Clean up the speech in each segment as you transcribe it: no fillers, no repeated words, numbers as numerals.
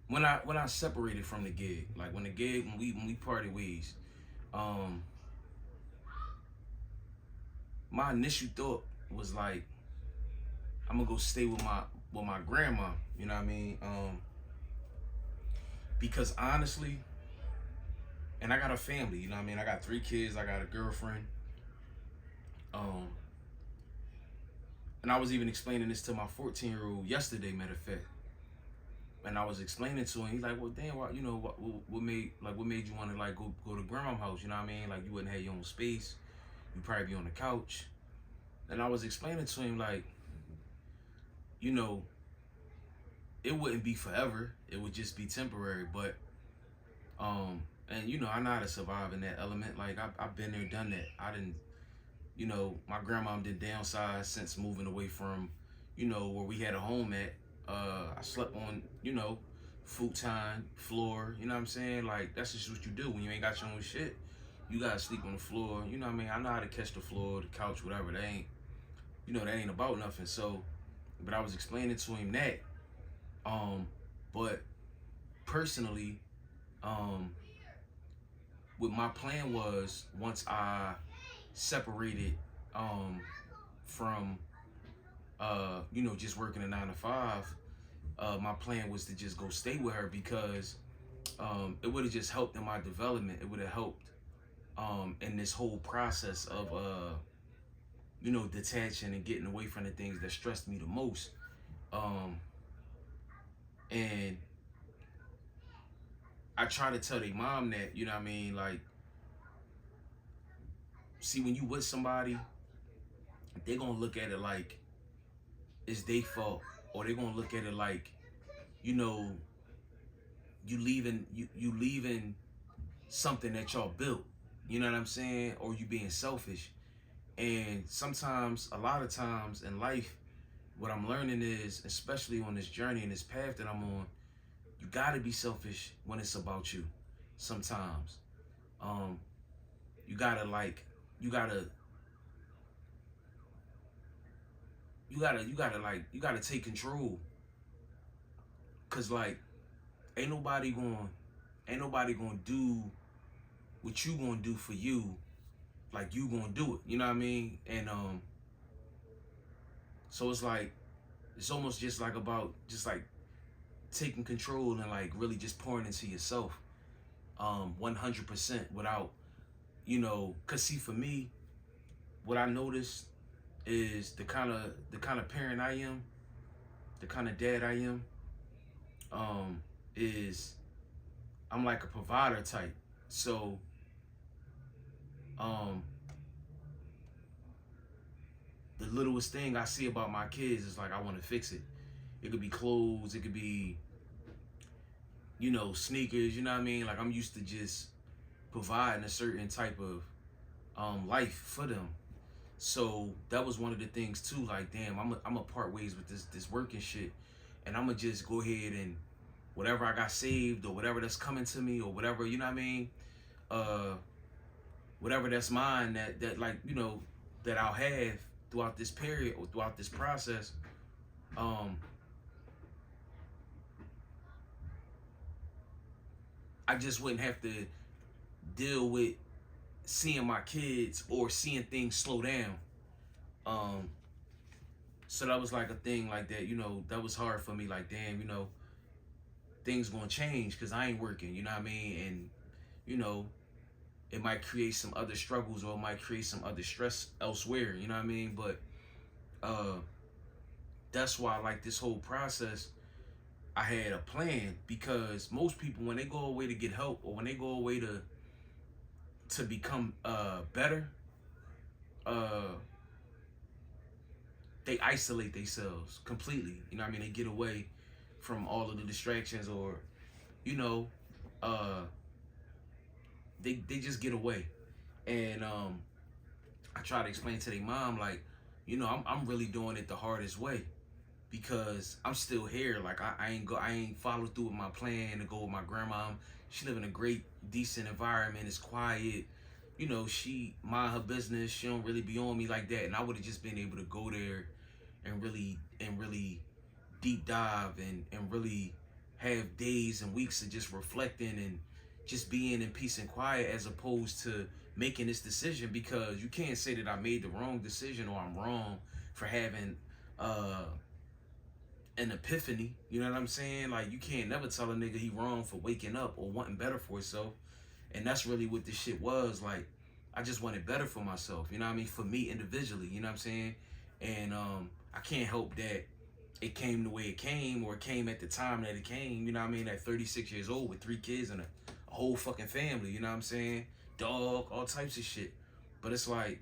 when I separated from the gig, like when we parted ways, um, my initial thought was like, I'm gonna go stay with my grandma. You know what I mean? Because honestly, and I got a family. You know what I mean? I got 3 kids. I got a girlfriend. Um, and I was even explaining this to my 14-year-old yesterday. Matter of fact, and I was explaining to him. He's like, "Well, damn, what what made you want to like go to grandma's house? You know what I mean? Like you wouldn't have your own space. You probably be on the couch." And I was explaining to him like, you know, it wouldn't be forever. It would just be temporary. But and I know how to survive in that element. Like I've been there, done that. I didn't, my grandma did downsize since moving away from, where we had a home at. I slept on, futon, floor. You know what I'm saying? Like that's just what you do when you ain't got your own shit. You gotta sleep on the floor. You know what I mean? I know how to catch the floor, the couch, whatever. That ain't about nothing. So, but I was explaining to him that. But personally, um, what my plan was once I separated from just working a 9 to 5, my plan was to just go stay with her because it would have just helped in my development. It would have helped in this whole process of detaching and getting away from the things that stressed me the most. Um, and I try to tell their mom that, you know what I mean, like, see, when you with somebody, they're gonna look at it like it's their fault, or they're gonna look at it like, you know, you leaving something that y'all built. You know what I'm saying? Or you being selfish. And sometimes, a lot of times in life, what I'm learning is, especially on this journey and this path that I'm on, you gotta be selfish when it's about you. Sometimes, um, you gotta like, you gotta, you gotta take control. Cause like, ain't nobody gonna do what you gonna do for you, like you gonna do it. You know what I mean? And so it's like, it's almost just like about just like taking control and like really just pouring into yourself, 100% without, cause see, for me, what I noticed is the kind of parent I am, the kind of dad I am, is I'm like a provider type. So um the littlest thing I see about my kids is like I want to fix it. It could be clothes, it could be, sneakers, you know what I mean? Like I'm used to just providing a certain type of life for them. So that was one of the things too. Like, damn, I'm a part ways with this working shit, and I'm gonna just go ahead and whatever I got saved or whatever that's coming to me or whatever, you know what I mean? Uh, Whatever that's mine that like that I'll have throughout this period or throughout this process. Um, I just wouldn't have to deal with seeing my kids or seeing things slow down. Um, so that was like a thing like that, that was hard for me. Like, damn, things gonna change because I ain't working, you know what I mean? And, you know, it might create some other struggles or it might create some other stress elsewhere, you know what I mean? But uh, that's why, like, this whole process, I had a plan because most people, when they go away to get help or when they go away to become better, uh, they isolate themselves completely. You know what I mean? They get away from all of the distractions or, you know, uh, they just get away. And I try to explain to their mom, like, I'm really doing it the hardest way because I'm still here. Like I ain't followed through with my plan to go with my grandma. She live in a great, decent environment. It's quiet. She mind her business. She don't really be on me like that. And I would have just been able to go there and really deep dive and really have days and weeks of just reflecting and just being in peace and quiet, as opposed to making this decision. Because you can't say that I made the wrong decision or I'm wrong for having an epiphany. You know what I'm saying? Like, you can't never tell a nigga he wrong for waking up or wanting better for himself. And that's really what this shit was. Like, I just wanted better for myself, you know what I mean? For me individually, you know what I'm saying? And I can't help that it came the way it came, or it came at the time that it came, you know what I mean? At 36 years old with 3 kids and a whole fucking family, you know what I'm saying? Dog, all types of shit. But it's like,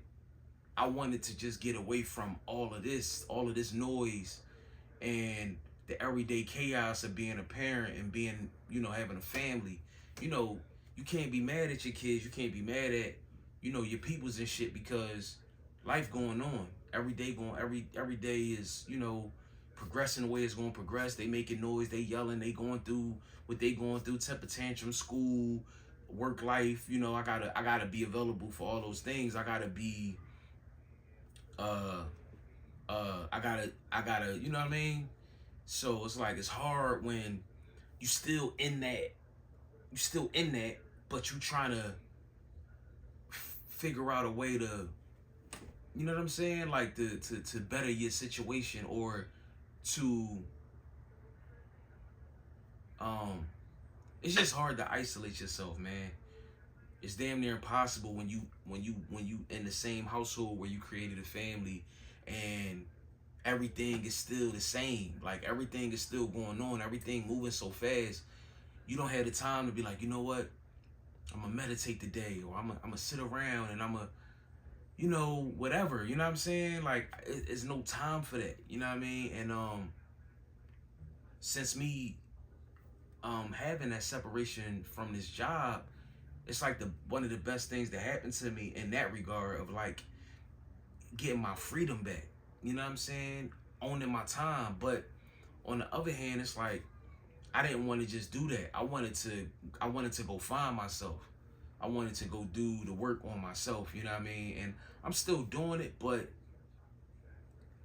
I wanted to just get away from all of this noise and the everyday chaos of being a parent and being, you know, having a family. You know, you can't be mad at your kids. You can't be mad at, you know, your peoples and shit, because life going on. Every day is, you know, progressing the way it's going to progress. They making noise, they yelling, they going through what they going through, temper tantrum, school, work life. You know, I gotta be available for all those things. I gotta be I gotta, you know what I mean? So it's like, it's hard when you still in that, but you trying to figure out a way to, you know what I'm saying? Like, to better your situation, or to, it's just hard to isolate yourself, man. It's damn near impossible when you in the same household where you created a family, and everything is still the same. Like, everything is still going on. Everything moving so fast. You don't have the time to be like, you know what? I'm gonna meditate today, or I'm gonna sit around and I'm gonna, you know, whatever. You know what I'm saying? Like, it's no time for that. You know what I mean? And since me having that separation from this job, it's like one of the best things that happened to me in that regard, of like getting my freedom back. You know what I'm saying? Owning my time. But on the other hand, it's like, I didn't want to just do that. I wanted to go find myself. I wanted to go do the work on myself, you know what I mean? And I'm still doing it, but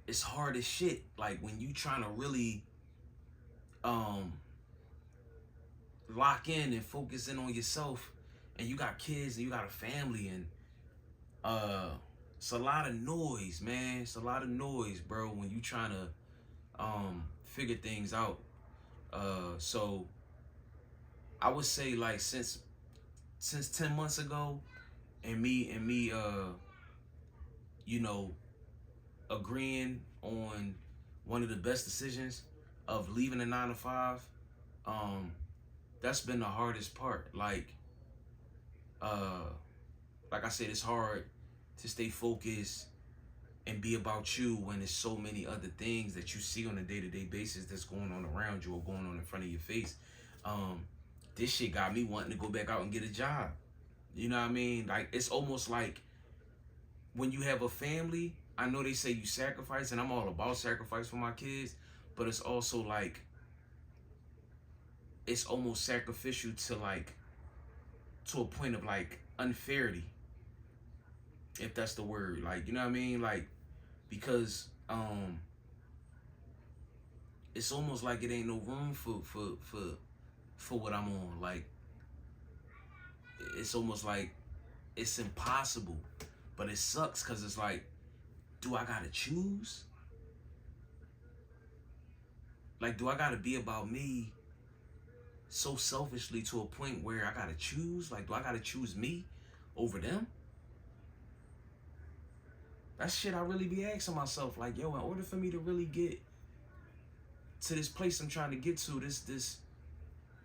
it's hard as shit. Like, when you trying to really lock in and focus in on yourself, and you got kids and you got a family, and it's a lot of noise, man. It's a lot of noise, bro, when you trying to figure things out. So I would say, like, since 10 months ago, and me you know, agreeing on one of the best decisions of leaving a 9 to 5, that's been the hardest part. Like I said, it's hard to stay focused and be about you when there's so many other things that you see on a day-to-day basis that's going on around you or going on in front of your face. This shit got me wanting to go back out and get a job. You know what I mean? Like, it's almost like, when you have a family, I know they say you sacrifice, and I'm all about sacrifice for my kids, but it's also like, it's almost sacrificial to, like, to a point of, like, unfairity, if that's the word. Like, you know what I mean? Like, because it's almost like it ain't no room for what I'm on. Like, it's almost like it's impossible. But it sucks, because it's like, do I gotta choose? Like, do I gotta be about me so selfishly to a point where I gotta choose? Like, do I gotta choose me over them? That's shit I really be asking myself. Like, yo, in order for me to really get to this place I'm trying to get to, this,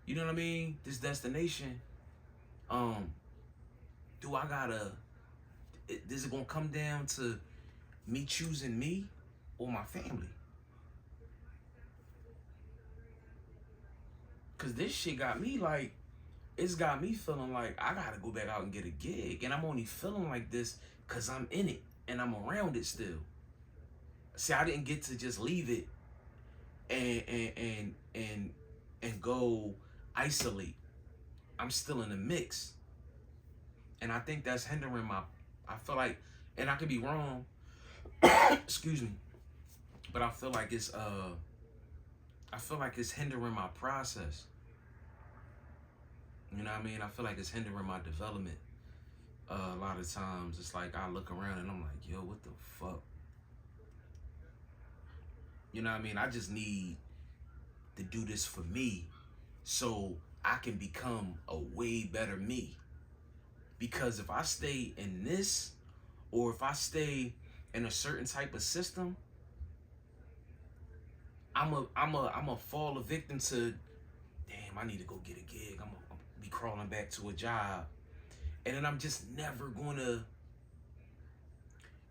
you know what I mean? This destination, do I gotta, is it gonna come down to me choosing me or my family? Cause this shit got me, like, it's got me feeling like I gotta go back out and get a gig. And I'm only feeling like this cause I'm in it and I'm around it still. See, I didn't get to just leave it and go isolate. I'm still in the mix. And I think that's hindering I feel like, and I could be wrong, excuse me, but I feel like it's I feel like it's hindering my process. You know what I mean? I feel like it's hindering my development. A lot of times it's like I look around and I'm like, yo, what the fuck? You know what I mean? I just need to do this for me so I can become a way better me. Because if I stay in this, or if I stay in a certain type of system, I'm a fall a victim to, damn, I need to go get a gig. I'm gonna be crawling back to a job. And then I'm just never gonna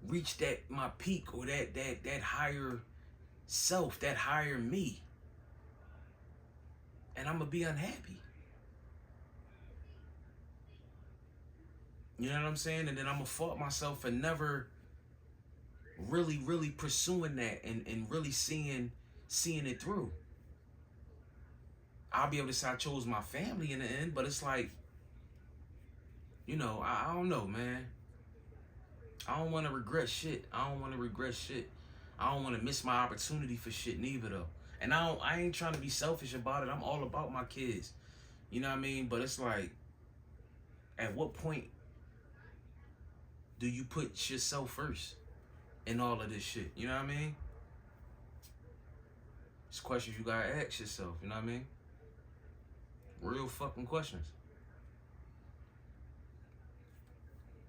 reach that my peak, or that higher self, that higher me. And I'm gonna be unhappy. You know what I'm saying? And then I'm gonna fault myself for never really pursuing that and really seeing it through. I'll be able to say I chose my family in the end, but it's like, you know, I don't know, man. I don't want to regret shit. I don't want to regret shit. I don't want to miss my opportunity for shit neither though. And I ain't trying to be selfish about it. I'm all about my kids. You know what I mean? But it's like, at what point do you put yourself first in all of this shit? You know what I mean? It's questions you gotta ask yourself, you know what I mean? Real fucking questions.